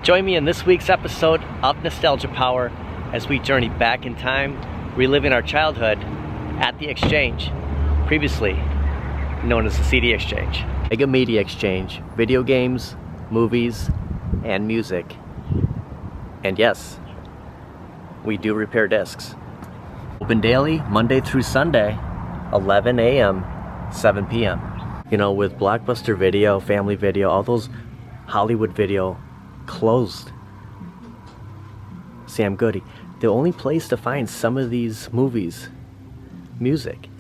Join me in this week's episode of Nostalgia Power as we journey back in time, reliving our childhood at the Exchange, previously known as the CD Exchange. Mega Media Xchange, video games, movies, and music. And yes, we do repair discs. Open daily, Monday through Sunday, 11 a.m., 7 p.m. You know, with Blockbuster Video, Family Video, all those Hollywood Video closed. Sam Goody. The only place to find some of these movies, music,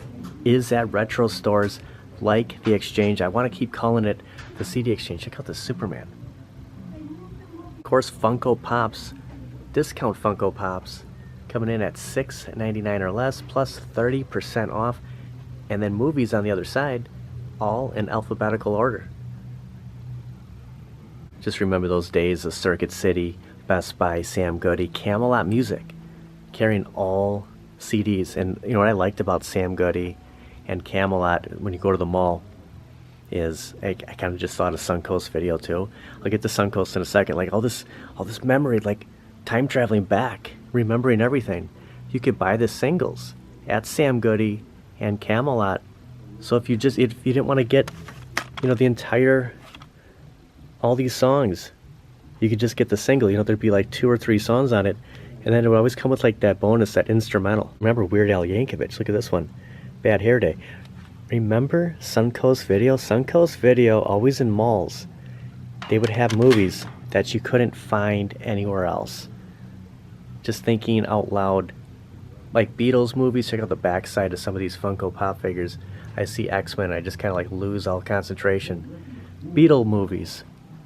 is at retro stores like the Exchange. I want to keep calling it the CD Exchange. Check out the Superman. Of course, Funko Pops, discount Funko Pops, coming in at $6.99 or less, plus 30% off. And then movies on the other side, all in alphabetical order. Just remember those days of Circuit City, Best Buy, Sam Goody, Camelot Music, carrying all CDs. And you know what I liked about Sam Goody and Camelot when you go to the mall is I kind of just thought of Suncoast Video too. I'll get to Suncoast in a second. Like all this memory, like time traveling back, remembering everything. You could buy the singles at Sam Goody and Camelot. So if you didn't want to get, you know, the entire, all these songs, you could just get the single. You know, there'd be like 2 or 3 songs on it, and then it would always come with like that bonus, that instrumental. Remember Weird Al Yankovic? Look at this one, Bad Hair Day. Remember Suncoast Video? Suncoast Video, always in malls. They would have movies that you couldn't find anywhere else. Just thinking out loud, like Beatles movies. Check out the backside of some of these Funko Pop figures. I see X-Men, I just kind of like lose all concentration. Beatle movies.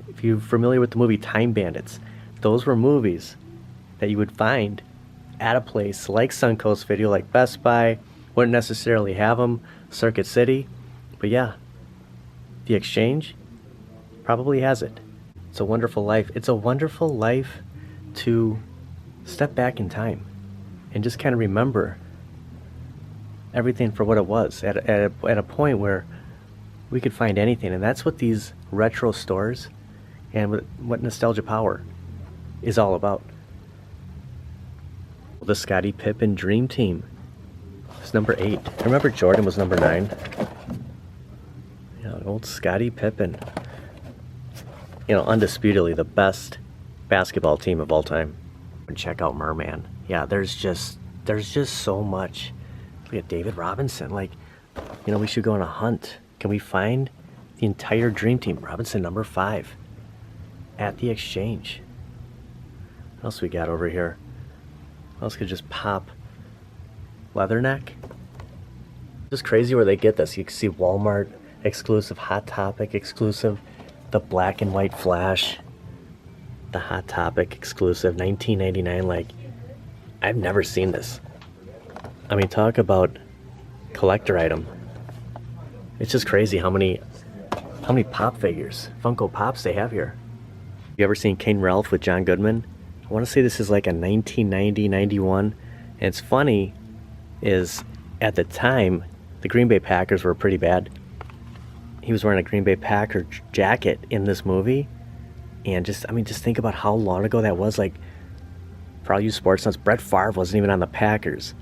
If you're familiar with the movie Time Bandits, those were movies that you would find at a place like Suncoast Video, like Best Buy. Wouldn't necessarily have them, Circuit City, but yeah, the Exchange probably has it. It's a wonderful life. It's a wonderful life to step back in time and just kind of remember everything for what it was at a point where we could find anything. And that's what these retro stores and what Nostalgia Power is all about. The Scottie Pippen Dream Team is number 8. I remember Jordan was number 9. You know, old Scottie Pippen. You know, undisputedly the best basketball team of all time. And check out Merman. Yeah, there's just so much. Look at David Robinson. Like, you know, we should go on a hunt. Can we find the entire Dream Team? Robinson number 5 at the Exchange. What else we got over here? What else could just pop? Leatherneck. Just crazy where they get this. You can see Walmart exclusive, Hot Topic exclusive, the black and white Flash, the Hot Topic exclusive, 1999. Like, I've never seen this. I mean, talk about collector item. It's just crazy how many pop figures, Funko Pops they have here. You ever seen King Ralph with John Goodman? I want to say this is like a 1990, 91. And it's funny is at the time, the Green Bay Packers were pretty bad. He was wearing a Green Bay Packer jacket in this movie. And just think about how long ago that was. Like, for all you sports nuts, Brett Favre wasn't even on the Packers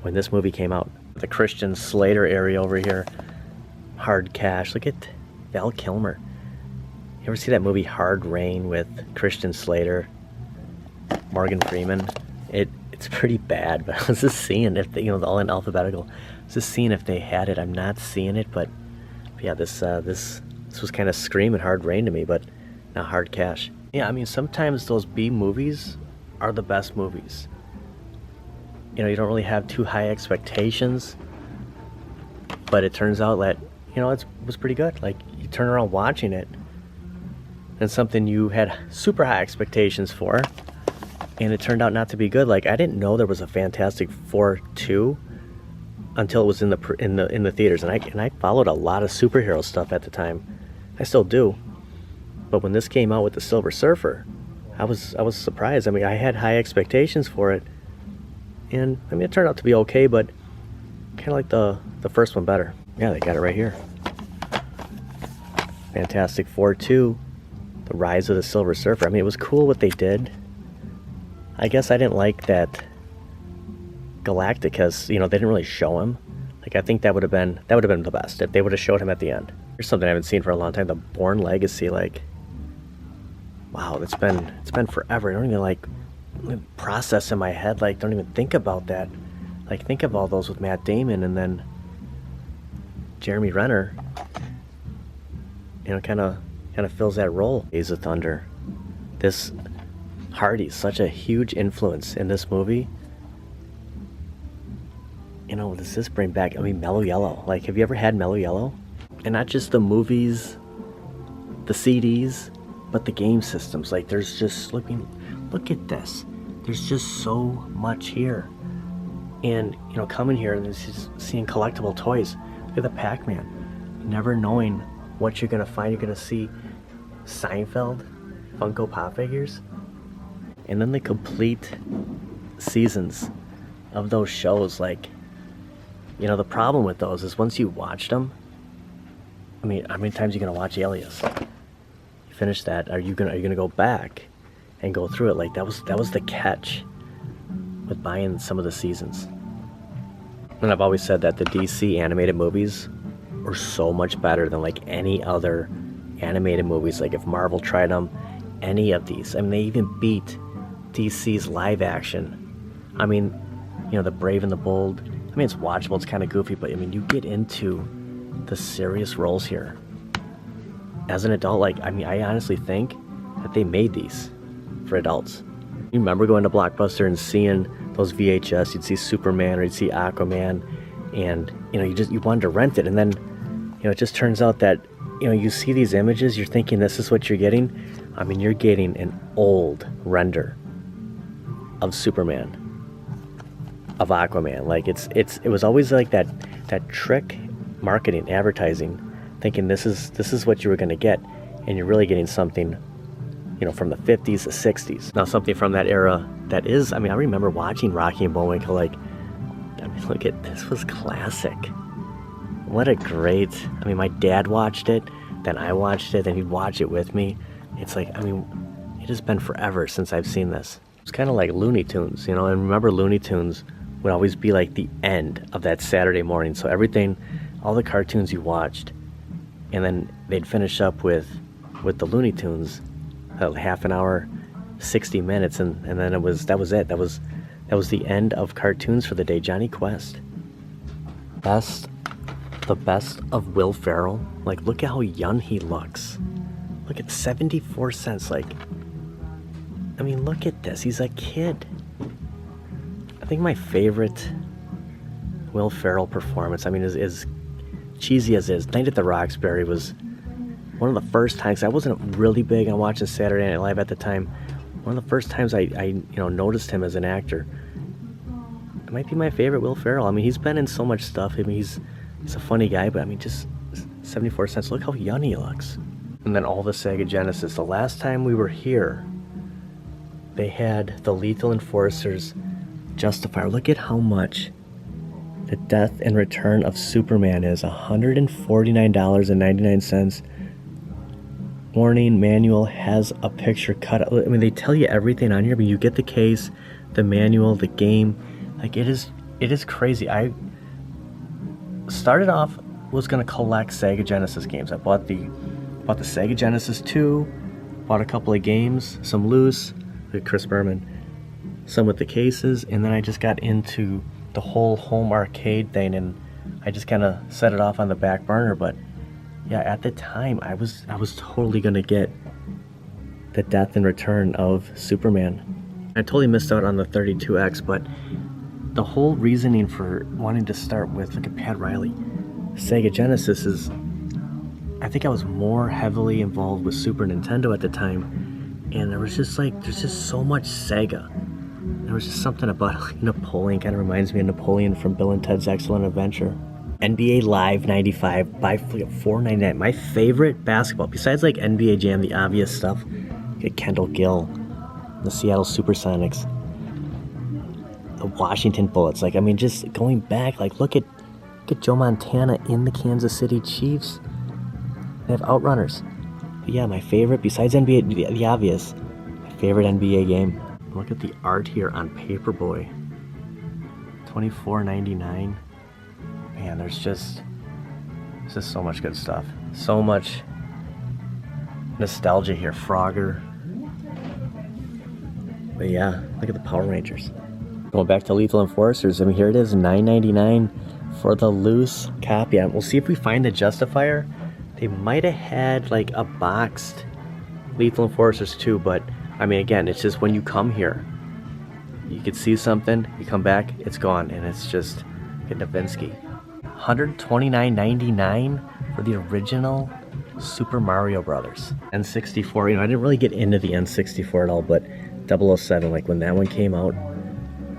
when this movie came out. The Christian Slater area over here. Hard Cash. Look at Val Kilmer. You ever see that movie Hard Rain with Christian Slater, Morgan Freeman? It's pretty bad, but I was just seeing if they, you know, all in alphabetical. I was just seeing if they had it. I'm not seeing it, but yeah, this was kind of screaming Hard Rain to me, but now Hard Cash. Yeah, I mean, sometimes those B movies are the best movies. You know, you don't really have too high expectations, but it turns out that, you know, it was pretty good. Like, you turn around watching it, and something you had super high expectations for, and it turned out not to be good. Like, I didn't know there was a Fantastic Four 2 until it was in the theaters, and I followed a lot of superhero stuff at the time. I still do, but when this came out with the Silver Surfer, I was surprised. I mean, I had high expectations for it, and I mean, it turned out to be okay, but kind of like the first one better. Yeah, they got it right here. Fantastic Four 2, Rise of the Silver Surfer. I mean, it was cool what they did. I guess I didn't like that Galacticus, you know, they didn't really show him. Like, I think that would have been the best if they would have showed him at the end. Here's something I haven't seen for a long time, the Bourne Legacy. Like, wow, it's been forever. I don't even like process in my head, like, don't even think about that. Like, think of all those with Matt Damon and then Jeremy Renner, you know, kind of fills that role. Days of Thunder. This Hardy's such a huge influence in this movie. You know, does this bring back, I mean, Mellow Yellow. Like, have you ever had Mellow Yellow? And not just the movies, the CDs, but the game systems. Like, there's just, look at this. There's just so much here. And, you know, coming here and just seeing collectible toys. Look at the Pac-Man. Never knowing what you're going to find. You're going to see Seinfeld, Funko Pop figures. And then the complete seasons of those shows. Like, you know, the problem with those is once you watched them, I mean, how many times are you going to watch Alias? You finish that, are you gonna go back and go through it? Like, that was the catch with buying some of the seasons. And I've always said that the DC animated movies are so much better than like any other animated movies. Like, if Marvel tried them, any of these, I mean, they even beat DC's live action. I mean, you know, The Brave and the Bold, I mean, it's watchable, it's kind of goofy, but I mean, you get into the serious roles here. As an adult, like, I mean, I honestly think that they made these for adults. You remember going to Blockbuster and seeing those VHS, you'd see Superman or you'd see Aquaman, and, you know, you wanted to rent it, and then, you know, it just turns out that, you know, you see these images, you're thinking this is what you're getting. I mean, you're getting an old render of Superman, of Aquaman. Like, it was always like that trick marketing, advertising, thinking this is what you were going to get, and you're really getting something, you know, from the 50s, the 60s. Now, something from that era that is, I mean, I remember watching Rocky and Bullwinkle. Like, I mean, look at this, was classic. What a great, I mean, my dad watched it, then I watched it, then he'd watch it with me. It's like, I mean, it has been forever since I've seen this. It's kind of like Looney Tunes, you know, and remember Looney Tunes would always be like the end of that Saturday morning. So everything, all the cartoons you watched, and then they'd finish up with the Looney Tunes, half an hour, 60 minutes, and then that was it. That was the end of cartoons for the day. Johnny Quest. The best of Will Ferrell. Like, look at how young he looks. Look at 74 cents. Like, I mean, look at this. He's a kid. I think my favorite Will Ferrell performance, I mean, is cheesy as is. Night at the Roxbury was one of the first times. I wasn't really big on watching Saturday Night Live at the time. One of the first times I you know, noticed him as an actor. It might be my favorite Will Ferrell. I mean, he's been in so much stuff. I mean, he's a funny guy, but I mean, just 74 cents. Look how young he looks. And then all the Sega Genesis. The last time we were here, they had the Lethal Enforcers Justifier. Look at how much the Death and Return of Superman is. $149.99. Warning, manual has a picture cut. I mean, they tell you everything on here, but you get the case, the manual, the game. Like, it is crazy. I started off, was gonna collect Sega Genesis games. I bought the Sega Genesis 2, bought a couple of games, some loose, with Chris Berman, some with the cases, and then I just got into the whole home arcade thing, and I just kind of set it off on the back burner. But yeah, at the time, I was totally gonna get the Death and Return of Superman. I totally missed out on the 32X, but the whole reasoning for wanting to start with, look at Pat Riley, Sega Genesis is, I think I was more heavily involved with Super Nintendo at the time, and there was just like, there's just so much Sega. There was just something about like, Napoleon, kind of reminds me of Napoleon from Bill and Ted's Excellent Adventure. NBA Live 95 by $4.99. My favorite basketball, besides like NBA Jam, the obvious stuff, get Kendall Gill, the Seattle Supersonics, the Washington Bullets. Like, I mean, just going back, like, look at Joe Montana in the Kansas City Chiefs. They have Outrunners. But yeah, my favorite, besides NBA, the obvious, my favorite NBA game. Look at the art here on Paperboy. $24.99. Man, there's just so much good stuff. So much nostalgia here. Frogger. But yeah, look at the Power Rangers. Going back to Lethal Enforcers, I mean, here it is, $9.99 for the loose copy. And we'll see if we find the Justifier. They might have had like a boxed Lethal Enforcers too, but I mean, again, it's just when you come here, you could see something, you come back, it's gone, and it's just a Novinsky. $129.99 for the original Super Mario Brothers. N64, you know, I didn't really get into the N64 at all, but 007, like when that one came out,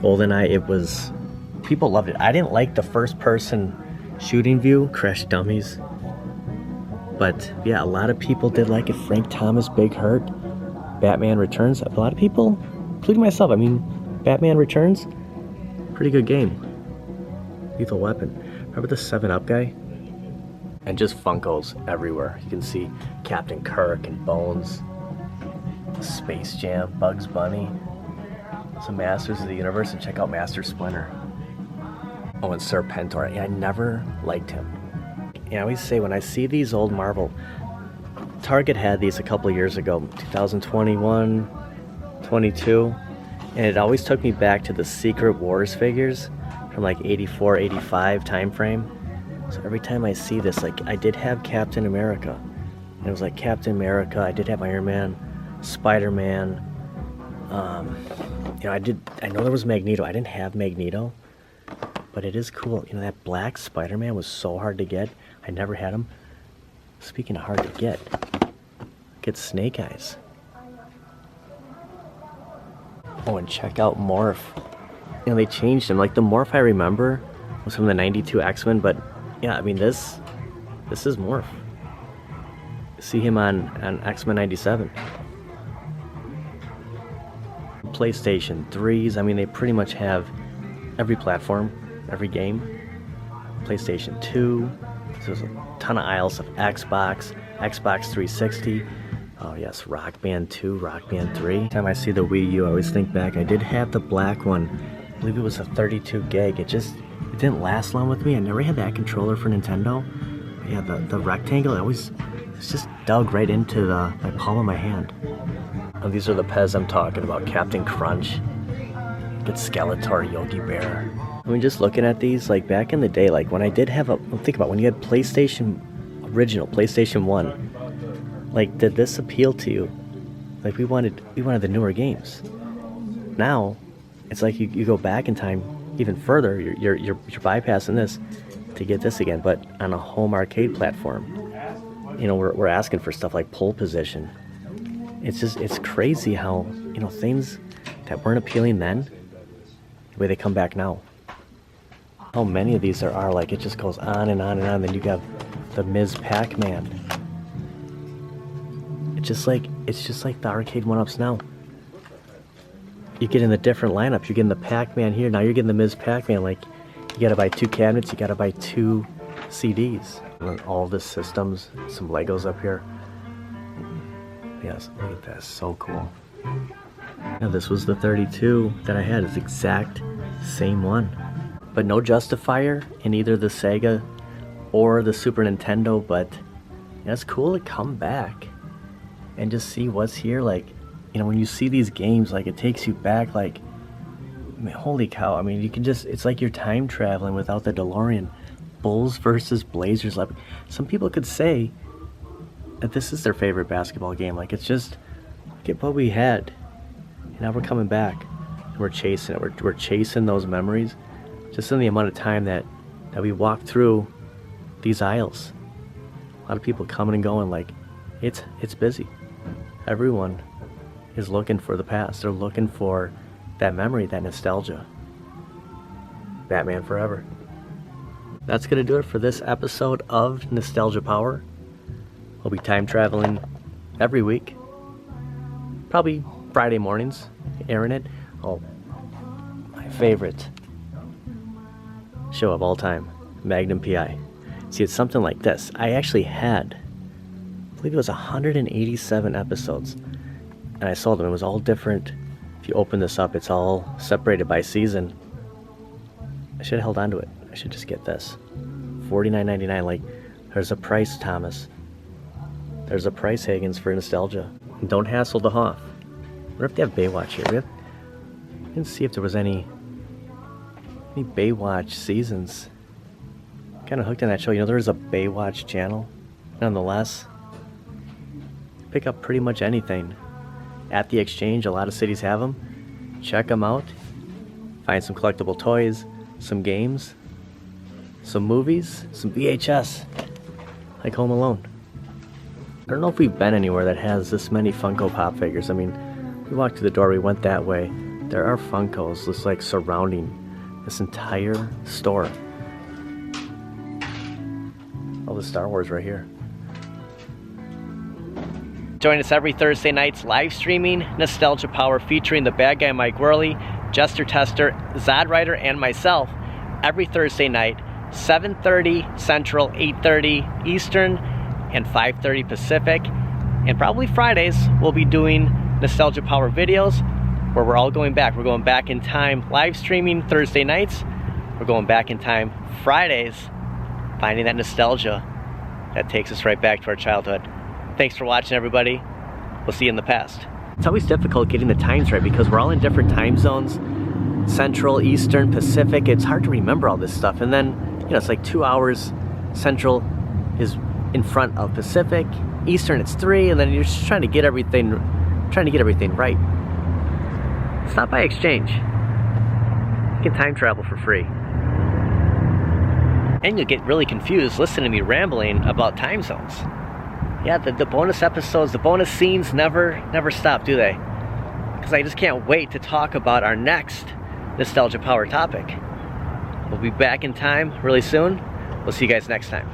GoldenEye, it was, people loved it. I didn't like the first person shooting view, Crash Dummies, but yeah, a lot of people did like it. Frank Thomas, Big Hurt, Batman Returns, a lot of people, including myself, I mean, Batman Returns, pretty good game. Lethal Weapon. Remember the 7-Up guy? And just Funkos everywhere. You can see Captain Kirk and Bones, Space Jam, Bugs Bunny, some Masters of the Universe, and check out Master Splinter. Oh, and Serpentor. Yeah, I never liked him. Yeah, I always say when I see these old Marvel, Target had these a couple of years ago, 2021, 22, and it always took me back to the Secret Wars figures from like 84, 85 time frame. So every time I see this, like I did have Captain America, and it was like Captain America, I did have Iron Man, Spider-Man, you know, I know there was Magneto. I didn't have Magneto, but it is cool. You know, that black Spider-Man was so hard to get. I never had him. Speaking of hard to get Snake Eyes. Oh, and check out Morph. You know, they changed him. Like the Morph I remember was from the 92 X-Men, but yeah, I mean this is Morph. See him on X-Men 97. PlayStation 3s, I mean they pretty much have every platform, every game. PlayStation 2, so there's a ton of aisles of Xbox 360. Oh yes, Rock Band 2, Rock Band 3. Every time I see the Wii U, I always think back, I did have the black one. I believe it was a 32 gig. It didn't last long with me. I never had that controller for Nintendo. But yeah, the rectangle, it's just dug right into my palm of my hand. Oh, these are the Pez I'm talking about. Captain Crunch. Get Skeletor, Yogi Bear. I mean, just looking at these, like back in the day, like when I did have think about when you had PlayStation, original PlayStation 1, like did this appeal to you? Like we wanted the newer games. Now, it's like you go back in time even further, you're bypassing this to get this again, but on a home arcade platform. You know, we're asking for stuff like pole position. It's crazy how, you know, things that weren't appealing then, the way they come back now. How many of these there are, like it just goes on and on and on. Then you got the Ms. Pac-Man. It's just like the arcade one-ups now. You get in the different lineups. You're getting the Pac-Man here. Now you're getting the Ms. Pac-Man. Like, you gotta buy 2 cabinets. You gotta buy 2 CDs. And all the systems. Some Legos up here. Yes, look at that. So cool. Now this was the 32 that I had. It's the exact same one. But no Justifier in either the Sega or the Super Nintendo. But yeah, it's cool to come back and just see what's here. Like, you know, when you see these games, like it takes you back, like, I mean, holy cow. I mean, you can just, it's like you're time traveling without the DeLorean. Bulls versus Blazers. Like, some people could say that this is their favorite basketball game. Like, it's just, look at what we had. And now we're coming back. And we're chasing it. We're chasing those memories. Just in the amount of time that we walked through these aisles. A lot of people coming and going. Like, it's busy. Everyone is looking for the past. They're looking for that memory, that nostalgia. Batman Forever. That's going to do it for this episode of Nostalgia Power. We'll be time traveling every week. Probably Friday mornings, airing it. Oh, my favorite show of all time, Magnum PI. See, it's something like this. I actually had believe it was 187 episodes. And I sold them. It was all different. If you open this up, it's all separated by season. I should have held on to it. I should just get this. $49.99. Like, there's a price, Thomas. There's a price, Higgins, for nostalgia. And don't hassle the Hoff. I wonder if they have Baywatch here. I didn't see if there was any Baywatch seasons. Kind of hooked on that show. You know, there's a Baywatch channel. Nonetheless, pick up pretty much anything. At the Exchange, a lot of cities have them. Check them out. Find some collectible toys, some games, some movies, some VHS, like Home Alone. I don't know if we've been anywhere that has this many Funko Pop figures. I mean, we walked through the door, we went that way. There are Funkos just like surrounding this entire store. All the Star Wars right here. Join us every Thursday nights live streaming Nostalgia Power featuring the bad guy Mike Worley, Jester Tester, Zod Rider, and myself every Thursday night, 7:30 Central, 8:30 Eastern, and 5:30 Pacific. And probably Fridays we'll be doing Nostalgia Power videos where we're all going back. We're going back in time live streaming Thursday nights. We're going back in time Fridays, finding that nostalgia that takes us right back to our childhood. Thanks for watching, everybody. We'll see you in the past. It's always difficult getting the times right because we're all in different time zones. Central, Eastern, Pacific. It's hard to remember all this stuff. And then, you know, it's like 2 hours. Central is in front of Pacific. Eastern, it's 3. And then you're just trying to get everything right. Stop by Exchange. You can time travel for free. And you'll get really confused listening to me rambling about time zones. Yeah, the bonus episodes, the bonus scenes never stop, do they? Because I just can't wait to talk about our next Nostalgia Power topic. We'll be back in time really soon. We'll see you guys next time.